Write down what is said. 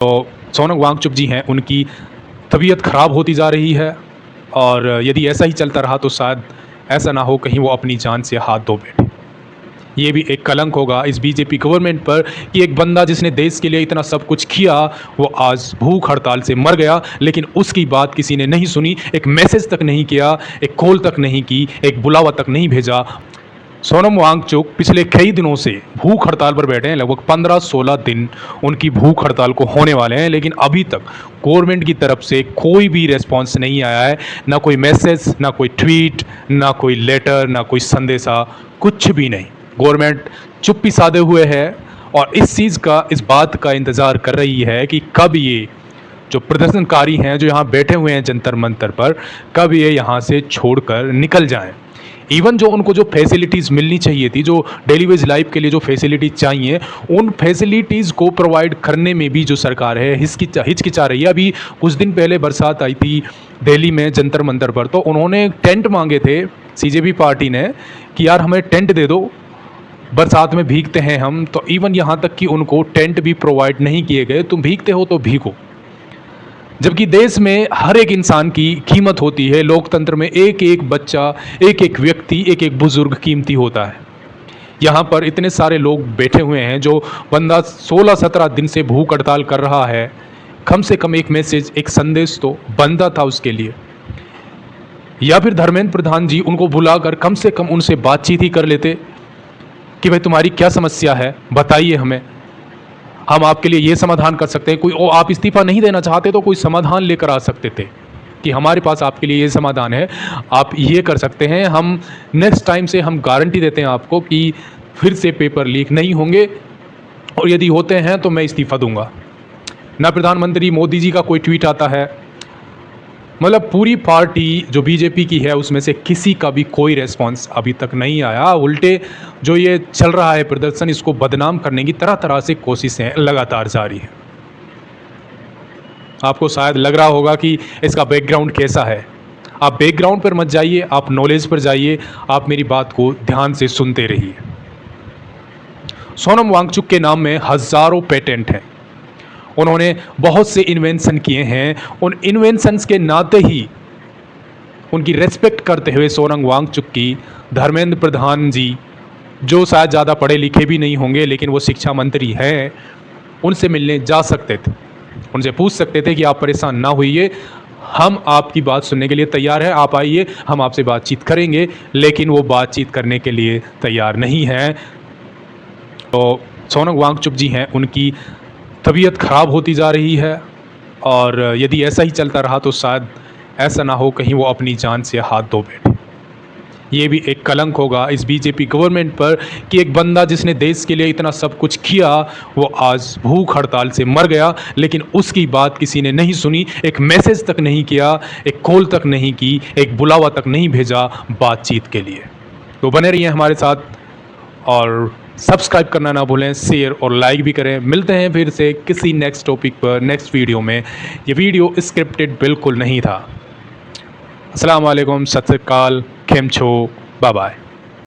तो सोनम वांगचुक जी हैं, उनकी तबीयत ख़राब होती जा रही है और यदि ऐसा ही चलता रहा तो शायद ऐसा ना हो कहीं वो अपनी जान से हाथ धो बैठे। ये भी एक कलंक होगा इस बीजेपी गवर्नमेंट पर कि एक बंदा जिसने देश के लिए इतना सब कुछ किया वो आज भूख हड़ताल से मर गया, लेकिन उसकी बात किसी ने नहीं सुनी, एक मैसेज तक नहीं किया, एक कॉल तक नहीं की, एक बुलावा तक नहीं भेजा। सोनम वांगचुक पिछले कई दिनों से भूख हड़ताल पर बैठे हैं, लगभग 15-16 दिन उनकी भूख हड़ताल को होने वाले हैं, लेकिन अभी तक गवर्नमेंट की तरफ से कोई भी रेस्पॉन्स नहीं आया है। ना कोई मैसेज, ना कोई ट्वीट, ना कोई लेटर, ना कोई संदेशा, कुछ भी नहीं। गवर्नमेंट चुप्पी साधे हुए है और इस बात का इंतज़ार कर रही है कि कब ये जो प्रदर्शनकारी हैं जो यहाँ बैठे हुए हैं जंतर मंतर पर, कब ये यहाँ से छोड़कर निकल जाएं। इवन जो उनको जो फैसिलिटीज़ मिलनी चाहिए थी, जो डेली वेज लाइफ के लिए जो फैसिलिटीज़ चाहिए, उन फैसिलिटीज़ को प्रोवाइड करने में भी जो सरकार है हिचकिचा रही है। अभी कुछ दिन पहले बरसात आई थी दिल्ली में जंतर मंतर पर, तो उन्होंने टेंट मांगे थे सीजेपी पार्टी ने कि यार हमें टेंट दे दो, बरसात में भीगते हैं हम। तो इवन यहाँ तक कि उनको टेंट भी प्रोवाइड नहीं किए गए। तुम भीगते हो तो भीगो, जबकि देश में हर एक इंसान की कीमत होती है। लोकतंत्र में एक एक बच्चा, एक एक व्यक्ति, एक एक बुजुर्ग कीमती होता है। यहाँ पर इतने सारे लोग बैठे हुए हैं, जो बंदा 16-17 दिन से भूख हड़ताल कर रहा है, कम से कम एक मैसेज, एक संदेश तो बनता था उसके लिए। या फिर धर्मेंद्र प्रधान जी उनको बुलाकर कम से कम उनसे बातचीत ही कर लेते कि भाई तुम्हारी क्या समस्या है, बताइए हमें, हम आपके लिए ये समाधान कर सकते हैं। कोई आप इस्तीफा नहीं देना चाहते तो कोई समाधान लेकर आ सकते थे कि हमारे पास आपके लिए ये समाधान है, आप ये कर सकते हैं, हम नेक्स्ट टाइम से हम गारंटी देते हैं आपको कि फिर से पेपर लीक नहीं होंगे, और यदि होते हैं तो मैं इस्तीफा दूंगा। ना प्रधानमंत्री मोदी जी का कोई ट्वीट आता है, मतलब पूरी पार्टी जो बीजेपी की है उसमें से किसी का भी कोई रेस्पॉन्स अभी तक नहीं आया। उल्टे जो ये चल रहा है प्रदर्शन, इसको बदनाम करने की तरह तरह से कोशिशें लगातार जारी हैं। आपको शायद लग रहा होगा कि इसका बैकग्राउंड कैसा है। आप बैकग्राउंड पर मत जाइए, आप नॉलेज पर जाइए, आप मेरी बात को ध्यान से सुनते रहिए। सोनम वांगचुक के नाम में हज़ारों पेटेंट हैं, उन्होंने बहुत से इन्वेंशन किए हैं। उन इन्वेंशंस के नाते ही उनकी रेस्पेक्ट करते हुए सोनम वांगचुक की धर्मेंद्र प्रधान जी, जो शायद ज़्यादा पढ़े लिखे भी नहीं होंगे लेकिन वो शिक्षा मंत्री हैं, उनसे मिलने जा सकते थे, उनसे पूछ सकते थे कि आप परेशान ना होइए, हम आपकी बात सुनने के लिए तैयार हैं, आप आइए, हम आपसे बातचीत करेंगे। लेकिन वो बातचीत करने के लिए तैयार नहीं हैं। तो सोनम वांगचुक जी हैं, उनकी तबीयत ख़राब होती जा रही है और यदि ऐसा ही चलता रहा तो शायद ऐसा ना हो कहीं वो अपनी जान से हाथ धो बैठे। ये भी एक कलंक होगा इस बीजेपी गवर्नमेंट पर कि एक बंदा जिसने देश के लिए इतना सब कुछ किया वो आज भूख हड़ताल से मर गया, लेकिन उसकी बात किसी ने नहीं सुनी, एक मैसेज तक नहीं किया, एक कॉल तक नहीं की, एक बुलावा तक नहीं भेजा बातचीत के लिए। तो बने रहिए हमारे साथ और सब्सक्राइब करना ना भूलें, शेयर और लाइक भी करें। मिलते हैं फिर से किसी नेक्स्ट टॉपिक पर नेक्स्ट वीडियो में। ये वीडियो स्क्रिप्टेड बिल्कुल नहीं था। अस्सलाम वालेकुम, सत श्री अकाल, खेम छो, बाय बाय।